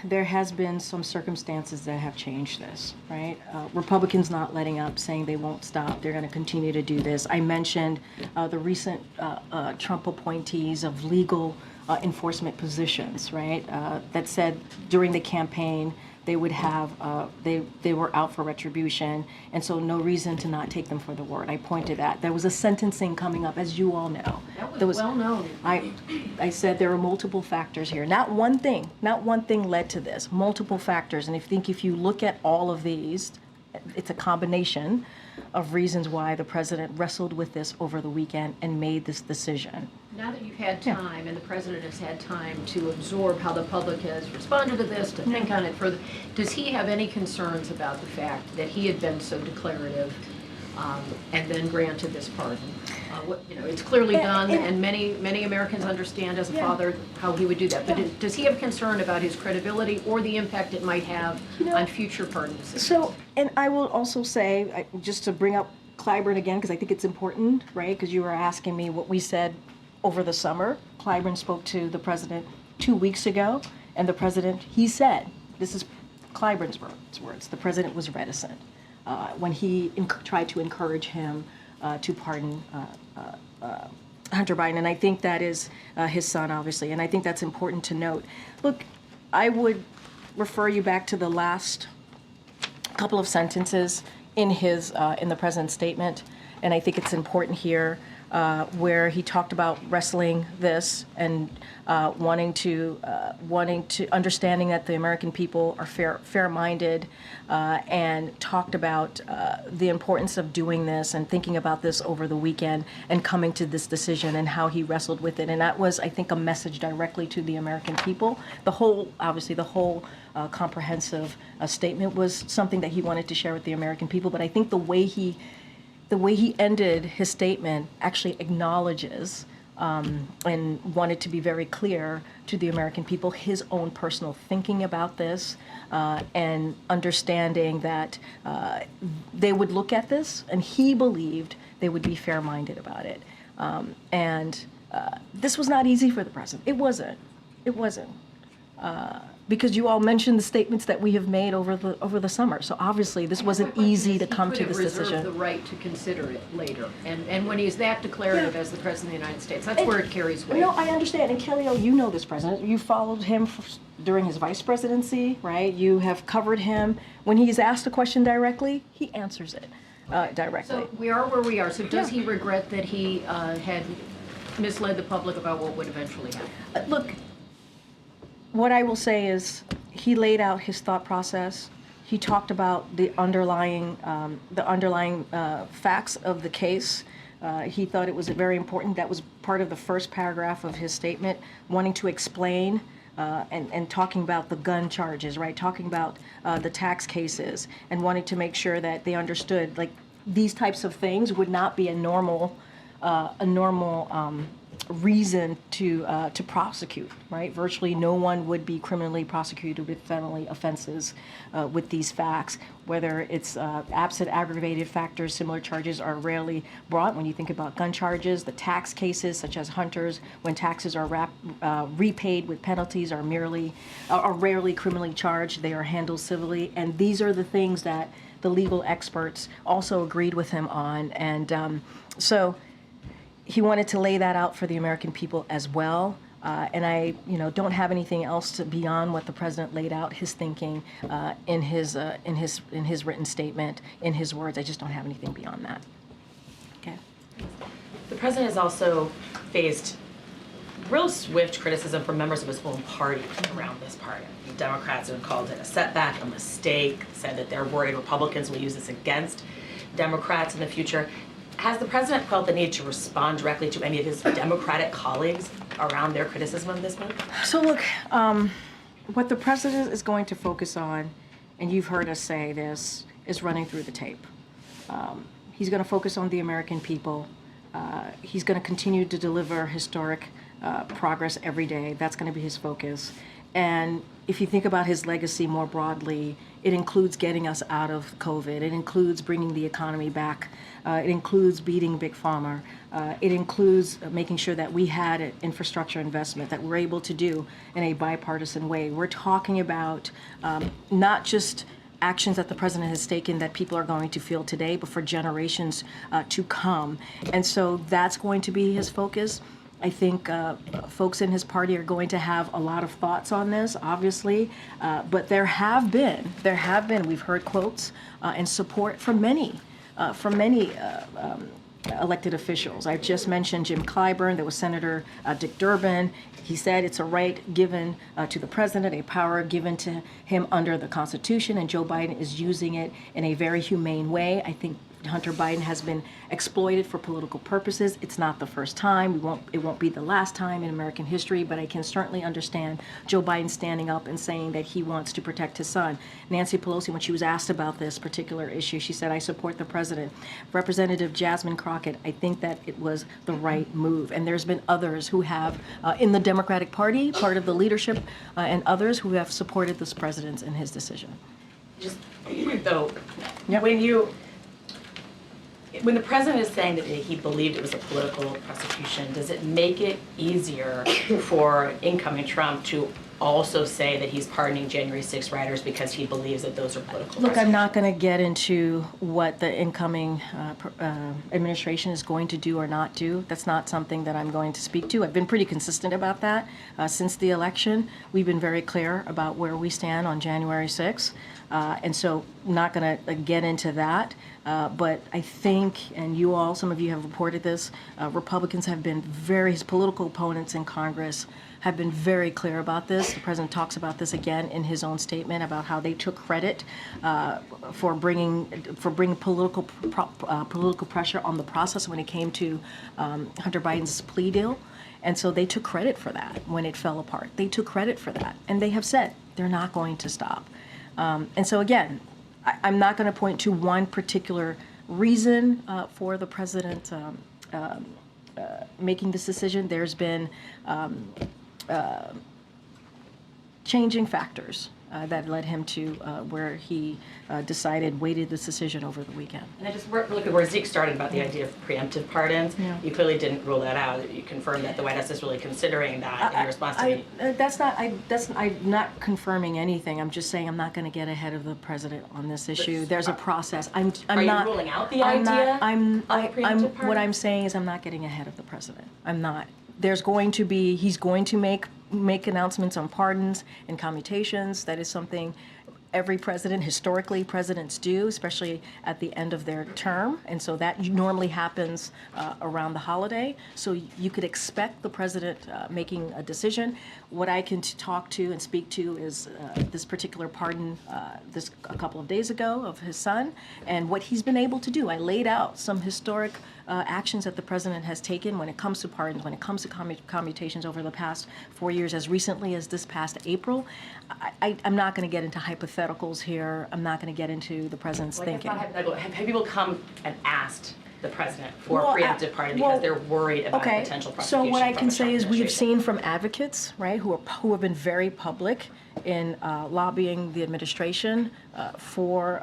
there has been some circumstances that have changed this, right? Republicans not letting up, saying they won't stop. They're going to continue to do this. I mentioned the recent Trump appointees of legal enforcement positions, right? That said during the campaign they would have they were out for retribution, and so no reason to not take them for the word. I pointed that there was a sentencing coming up, as you all know. That was well known. I said there are multiple factors here. Not one thing led to this. Multiple factors, and if you look at all of these, it's a combination of reasons why the president wrestled with this over the weekend and made this decision. Now that you've had time, and the president has had time to absorb how the public has responded to this, to think on it further, does he have any concerns about the fact that he had been so declarative and then granted this pardon? It's clearly done, and many Americans understand as a father how he would do that. But does he have concern about his credibility or the impact it might have on future pardons? So, and I will also say, just to bring up Clyburn again, because I think it's important, right? Because you were asking me what we said over the summer. Clyburn spoke to the president 2 weeks ago, and the president, he said, this is Clyburn's words, the president was reticent when he tried to encourage him to pardon Hunter Biden. And I think that is his son, obviously, and I think that's important to note. Look, I would refer you back to the last couple of sentences in the president's statement, and I think it's important here where he talked about wrestling this and wanting to understanding that the American people are fair-minded, and talked about the importance of doing this and thinking about this over the weekend and coming to this decision and how he wrestled with it. And that was, I think, a message directly to the American people. The whole comprehensive statement was something that he wanted to share with the American people. But I think the way he ended his statement actually acknowledges and wanted to be very clear to the American people his own personal thinking about this, and understanding that they would look at this, and he believed they would be fair-minded about it. And this was not easy for the president. It wasn't. Because you all mentioned the statements that we have made over the summer. So obviously this wasn't easy to come to this decision. He could have reserved the right to consider it later. And when he's that declarative as the President of the United States, that's where it carries weight. No, I understand. And Kelly, you know this president. You followed him during his vice presidency, right? You have covered him. When he's asked a question directly, he answers it directly. So we are where we are. So does he regret that he had misled the public about what would eventually happen? Look, what I will say is he laid out his thought process. He talked about the underlying facts of the case. He thought it was very important. That was part of the first paragraph of his statement, wanting to explain and talking about the gun charges, right? Talking about the tax cases, and wanting to make sure that they understood, like, these types of things would not be a normal reason to prosecute, right? Virtually no one would be criminally prosecuted with felony offenses with these facts. Whether it's absent aggravated factors, similar charges are rarely brought. When you think about gun charges, the tax cases, such as Hunter's, when taxes are repaid with penalties, are rarely criminally charged. They are handled civilly, and these are the things that the legal experts also agreed with him on, and so he wanted to lay that out for the American people as well. And I, don't have anything else beyond what the president laid out, his thinking in his written statement, in his words. I just don't have anything beyond that. Okay. The president has also faced real swift criticism from members of his own party around this pardon. The Democrats have called it a setback, a mistake, said that they're worried Republicans will use this against Democrats in the future. Has the president felt the need to respond directly to any of his Democratic colleagues around their criticism of this move? So look, what the president is going to focus on, and you've heard us say this, is running through the tape. He's going to focus on the American people. He's going to continue to deliver historic progress every day. That's going to be his focus. And if you think about his legacy more broadly, it includes getting us out of COVID. It includes bringing the economy back. It includes beating Big Pharma. It includes making sure that we had an infrastructure investment that we're able to do in a bipartisan way. We're talking about not just actions that the president has taken that people are going to feel today, but for generations to come. And so that's going to be his focus. I think folks in his party are going to have a lot of thoughts on this, obviously, but there have been, we've heard quotes and support from many elected officials. I just mentioned Jim Clyburn. There was Senator Dick Durbin. He said it's a right given to the president, a power given to him under the Constitution, and Joe Biden is using it in a very humane way. I think Hunter Biden has been exploited for political purposes. It's not the first time. It won't be the last time in American history, but I can certainly understand Joe Biden standing up and saying that he wants to protect his son. Nancy Pelosi, when she was asked about this particular issue, she said, "I support the president." Representative Jasmine Crockett, I think that it was the right move. And there's been others who have, in the Democratic Party, part of the leadership, and others who have supported this president in his decision. Just, though, Yep. when the president is saying that he believed it was a political prosecution, does it make it easier for incoming Trump to also say that he's pardoning January 6 rioters because he believes that those are political Look, I'm prosecutions? not going to get into what the incoming administration is going to do or not do. That's not something that I'm going to speak to. I've been pretty consistent about that since the election. We've been very clear about where we stand on January 6th. And so not going to get into that. But I think, and you all, some of you have reported this, Republicans have been his political opponents in Congress have been very clear about this. The president talks about this again in his own statement about how they took credit for bringing political pressure on the process when it came to Hunter Biden's plea deal. And so they took credit for that when it fell apart. They took credit for that. And they have said they're not going to stop. And so again, I'm not going to point to one particular reason for the president making this decision. There's been changing factors that led him to where he weighted this decision over the weekend. And I just look at where Zeke started about the idea of preemptive pardons. Yeah. You clearly didn't rule that out. You confirmed that the White House is really considering that in response to me. I'm not confirming anything. I'm just saying I'm not going to get ahead of the president on this issue. There's a process. I'm Are not you ruling out the idea of preemptive pardon? What I'm saying is I'm not getting ahead of the president. I'm not. He's going to make announcements on pardons and commutations. That is something every president, historically, presidents do, especially at the end of their term. And so that normally happens around the holiday. So you could expect the president making a decision. What I can talk to and speak to is this particular pardon a couple of days ago of his son and what he's been able to do. I laid out some historic actions that the president has taken when it comes to pardons, when it comes to commutations over the past 4 years, as recently as this past April. I'm not going to get into hypotheticals here. I'm not going to get into the president's thinking. Have people come and asked the president for preemptive pardon because they're worried about potential prosecution? So what I can say is we have administration? seen from advocates, right, who have been very public in lobbying the administration for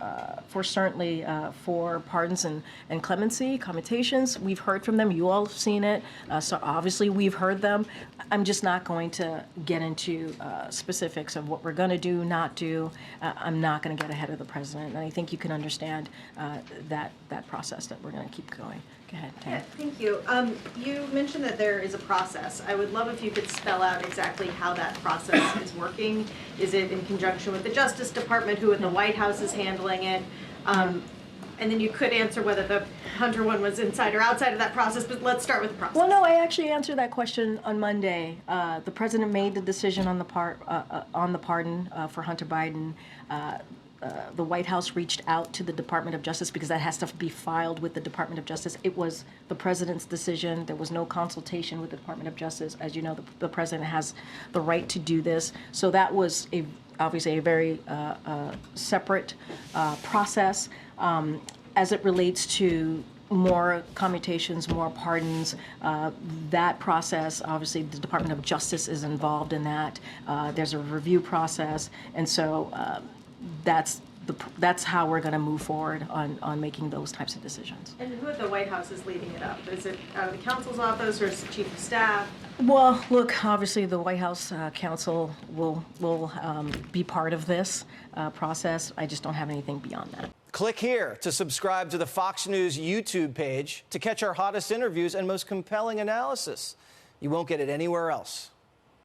pardons and clemency, commutations. We've heard from them. You all have seen it. So obviously we've heard them. I'm just not going to get into specifics of what we're going to do, not do. I'm not going to get ahead of the president. And I think you can understand that process that we're going to keep going. Go ahead, Tam. Yeah, thank you. You mentioned that there is a process. I would love if you could spell out exactly how that process is working. Is it in conjunction with the Justice Department, who in the White House is handling it? And then you could answer whether the Hunter one was inside or outside of that process, but let's start with the process. Well, no, I actually answered that question on Monday. The president made the decision on the pardon for Hunter Biden. The White House reached out to the Department of Justice because that has to be filed with the Department of Justice. It was the president's decision. There was no consultation with the Department of Justice. As you know, the president has the right to do this. So that was obviously a very separate process. As it relates to more commutations, more pardons. That process, obviously, the Department of Justice is involved in that. There's a review process, and so that's how we're going to move forward on making those types of decisions. And who at the White House is leading it up? Is it out of the counsel's office, or is it chief of staff? Well, look, obviously, the White House counsel will be part of this process. I just don't have anything beyond that. Click here to subscribe to the Fox News YouTube page to catch our hottest interviews and most compelling analysis. You won't get it anywhere else.